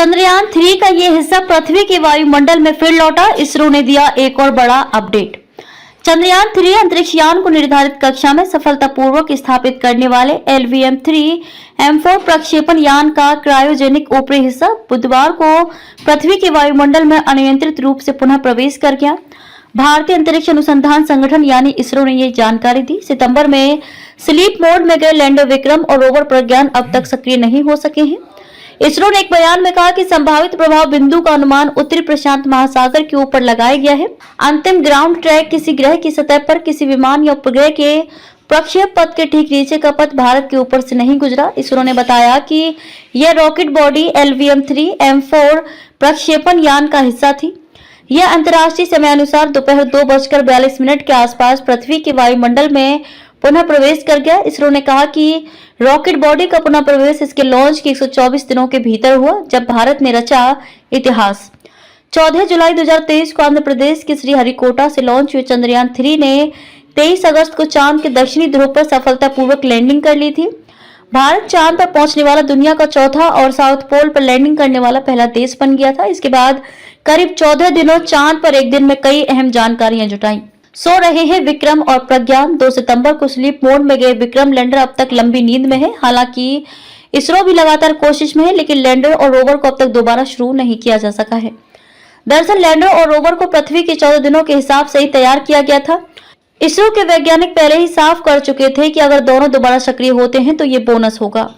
चंद्रयान 3 का ये हिस्सा पृथ्वी के वायुमंडल में फिर लौटा। इसरो ने दिया एक और बड़ा अपडेट। चंद्रयान 3 अंतरिक्ष यान को निर्धारित कक्षा में सफलतापूर्वक स्थापित करने वाले LVM-3M4 प्रक्षेपण यान का क्रायोजेनिक ऊपरी हिस्सा बुधवार को पृथ्वी के वायुमंडल में अनियंत्रित रूप से पुनः प्रवेश कर गया। भारतीय अंतरिक्ष अनुसंधान संगठन यानी इसरो ने ये जानकारी दी। सितंबर में स्लीप मोड में गए लैंडर विक्रम और रोवर प्रज्ञान अब तक सक्रिय नहीं हो सके हैं। इसरो ने एक बयान में कहा कि संभावित प्रभाव बिंदु का अनुमान उत्तरी प्रशांत महासागर के ऊपर लगाया गया है। अंतिम ग्राउंड ट्रैक किसी ग्रह की सतह पर किसी विमान या उपग्रह के प्रक्षेप पथ के ठीक नीचे का पथ भारत के ऊपर से नहीं गुजरा। इसरो ने बताया कि यह रॉकेट बॉडी LVM-3M4 प्रक्षेपण यान का हिस्सा थी। यह अंतर्राष्ट्रीय समयानुसार दोपहर 2:42 के आसपास पृथ्वी के वायुमंडल में पुनः प्रवेश कर गया। इसरो ने कहा कि रॉकेट बॉडी का पुनः प्रवेश इसके लॉन्च के 124 दिनों के भीतर हुआ, जब भारत ने रचा इतिहास। 14 जुलाई 2023 को आंध्र प्रदेश के श्रीहरिकोटा से लॉन्च हुए चंद्रयान 3 ने 23 अगस्त को चांद के दक्षिणी ध्रुव पर सफलतापूर्वक लैंडिंग कर ली थी। भारत चांद पर पहुंचने वाला दुनिया का चौथा और साउथ पोल पर लैंडिंग करने वाला पहला देश बन गया था। इसके बाद करीब 14 दिनों चांद पर एक दिन में कई अहम जानकारियां जुटाई। सो रहे हैं विक्रम और प्रज्ञान। 2 सितंबर को स्लीप मोड में गए विक्रम लैंडर अब तक लंबी नींद में है। हालांकि इसरो भी लगातार कोशिश में है, लेकिन लैंडर और रोवर को अब तक दोबारा शुरू नहीं किया जा सका है। दरअसल लैंडर और रोवर को पृथ्वी के 14 दिनों के हिसाब से ही तैयार किया गया था। इसरो के वैज्ञानिक पहले ही साफ कर चुके थे कि अगर दोनों दोबारा सक्रिय होते हैं तो ये बोनस होगा।